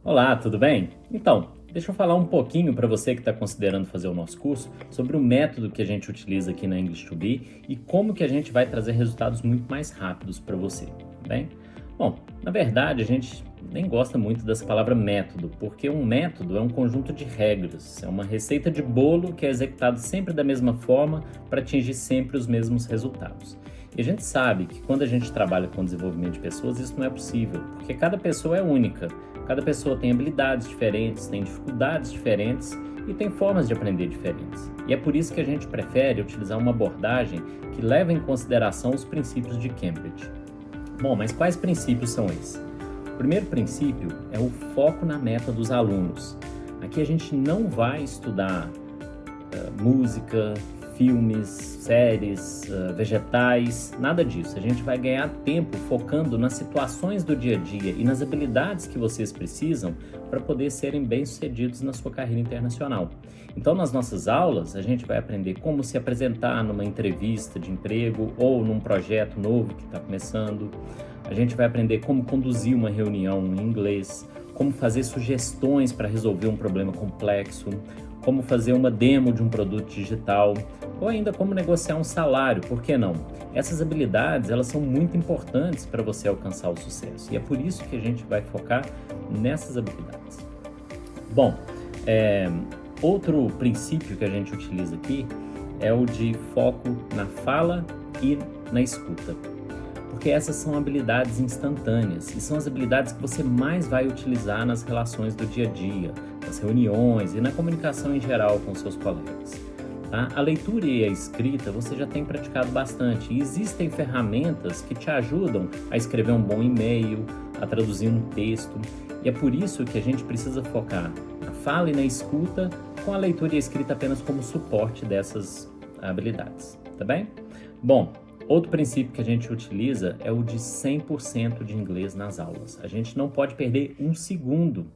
Olá, tudo bem? Então, deixa eu falar um pouquinho para você que está considerando fazer o nosso curso sobre o método que a gente utiliza aqui na English to Be e como que a gente vai trazer resultados muito mais rápidos para você, tá bem? Bom, na verdade a gente nem gosta muito dessa palavra método, porque um método é um conjunto de regras, é uma receita de bolo que é executado sempre da mesma forma para atingir sempre os mesmos resultados. E a gente sabe que quando a gente trabalha com desenvolvimento de pessoas, isso não é possível, porque cada pessoa é única, cada pessoa tem habilidades diferentes, tem dificuldades diferentes e tem formas de aprender diferentes. E é por isso que a gente prefere utilizar uma abordagem que leva em consideração os princípios de Cambridge. Bom, mas quais princípios são esses? O primeiro princípio é o foco na meta dos alunos. Aqui a gente não vai estudar música, filmes, séries, vegetais, nada disso. A gente vai ganhar tempo focando nas situações do dia a dia e nas habilidades que vocês precisam para poder serem bem-sucedidos na sua carreira internacional. Então, nas nossas aulas, a gente vai aprender como se apresentar numa entrevista de emprego ou num projeto novo que está começando. A gente vai aprender como conduzir uma reunião em inglês, como fazer sugestões para resolver um problema complexo, como fazer uma demo de um produto digital, ou ainda como negociar um salário, por que não? Essas habilidades, elas são muito importantes para você alcançar o sucesso, e é por isso que a gente vai focar nessas habilidades. Bom, outro princípio que a gente utiliza aqui é o de foco na fala e na escuta, porque essas são habilidades instantâneas e são as habilidades que você mais vai utilizar nas relações do dia a dia, nas reuniões e na comunicação em geral com seus colegas. Tá? A leitura e a escrita você já tem praticado bastante e existem ferramentas que te ajudam a escrever um bom e-mail, a traduzir um texto, e é por isso que a gente precisa focar na fala e na escuta, com a leitura e a escrita apenas como suporte dessas habilidades, tá bem? Bom, outro princípio que a gente utiliza é o de 100% de inglês nas aulas. A gente não pode perder um segundo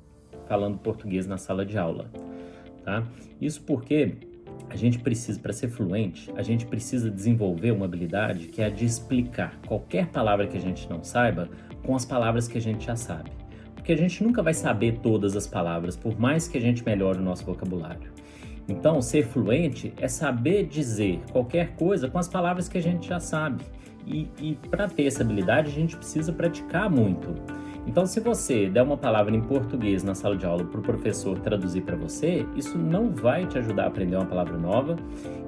falando português na sala de aula, tá? Isso porque a gente precisa, para ser fluente, a gente precisa desenvolver uma habilidade que é a de explicar qualquer palavra que a gente não saiba com as palavras que a gente já sabe. Porque a gente nunca vai saber todas as palavras, por mais que a gente melhore o nosso vocabulário. Então, ser fluente é saber dizer qualquer coisa com as palavras que a gente já sabe. E para ter essa habilidade, a gente precisa praticar muito. Então, se você der uma palavra em português na sala de aula para o professor traduzir para você, isso não vai te ajudar a aprender uma palavra nova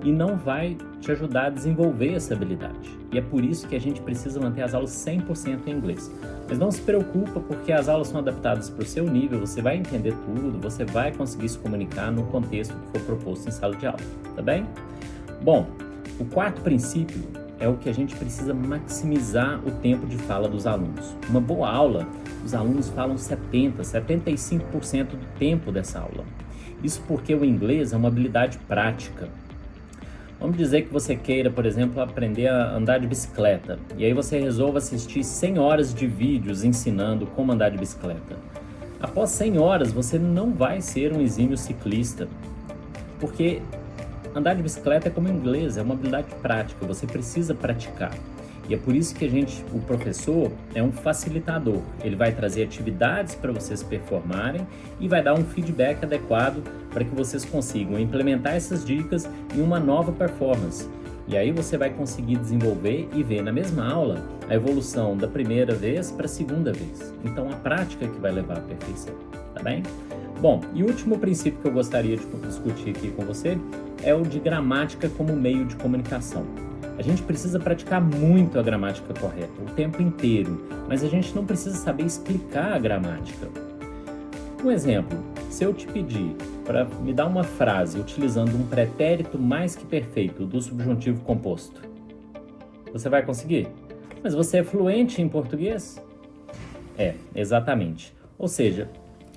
e não vai te ajudar a desenvolver essa habilidade. E é por isso que a gente precisa manter as aulas 100% em inglês. Mas não se preocupa, porque as aulas são adaptadas para o seu nível, você vai entender tudo, você vai conseguir se comunicar no contexto que for proposto em sala de aula, tá bem? Bom, o quarto princípio é o que a gente precisa maximizar o tempo de fala dos alunos. Uma boa aula, os alunos falam 75% do tempo dessa aula. Isso porque o inglês é uma habilidade prática. Vamos dizer que você queira, por exemplo, aprender a andar de bicicleta, e aí você resolva assistir 100 horas de vídeos ensinando como andar de bicicleta. Após 100 horas, você não vai ser um exímio ciclista, porque andar de bicicleta é como inglês, é uma habilidade prática, você precisa praticar. E é por isso que o professor é um facilitador. Ele vai trazer atividades para vocês performarem e vai dar um feedback adequado para que vocês consigam implementar essas dicas em uma nova performance. E aí você vai conseguir desenvolver e ver na mesma aula a evolução da primeira vez para a segunda vez. Então a prática que vai levar à perfeição, tá bem? Bom, e o último princípio que eu gostaria de discutir aqui com você é o de gramática como meio de comunicação. A gente precisa praticar muito a gramática correta, o tempo inteiro, mas a gente não precisa saber explicar a gramática. Um exemplo, se eu te pedir para me dar uma frase utilizando um pretérito mais que perfeito do subjuntivo composto, você vai conseguir? Mas você é fluente em português? É, exatamente. Ou seja,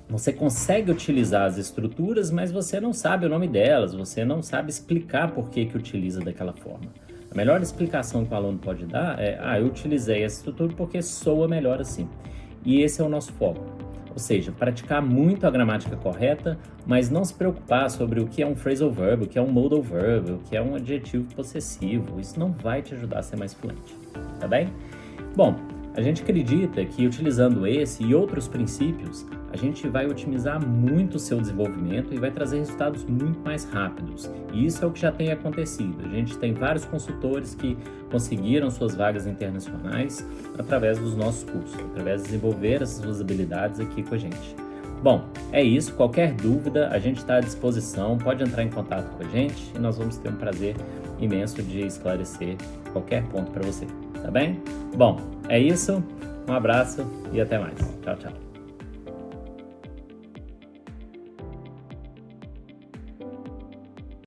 você consegue utilizar as estruturas, mas você não sabe o nome delas, você não sabe explicar por que utiliza daquela forma. A melhor explicação que o aluno pode dar é: eu utilizei essa estrutura porque soa melhor assim. E esse é o nosso foco. Ou seja, praticar muito a gramática correta, mas não se preocupar sobre o que é um phrasal verb, o que é um modal verb, o que é um adjetivo possessivo. Isso não vai te ajudar a ser mais fluente, tá bem? Bom, A gente acredita que utilizando esse e outros princípios, a gente vai otimizar muito o seu desenvolvimento e vai trazer resultados muito mais rápidos. E isso é o que já tem acontecido. A gente tem vários consultores que conseguiram suas vagas internacionais através dos nossos cursos, através de desenvolver essas suas habilidades aqui com a gente. Bom, é isso. Qualquer dúvida, a gente está à disposição. Pode entrar em contato com a gente e nós vamos ter um prazer imenso de esclarecer qualquer ponto para você, tá bem? Bom, é isso. Um abraço e até mais. Tchau, tchau.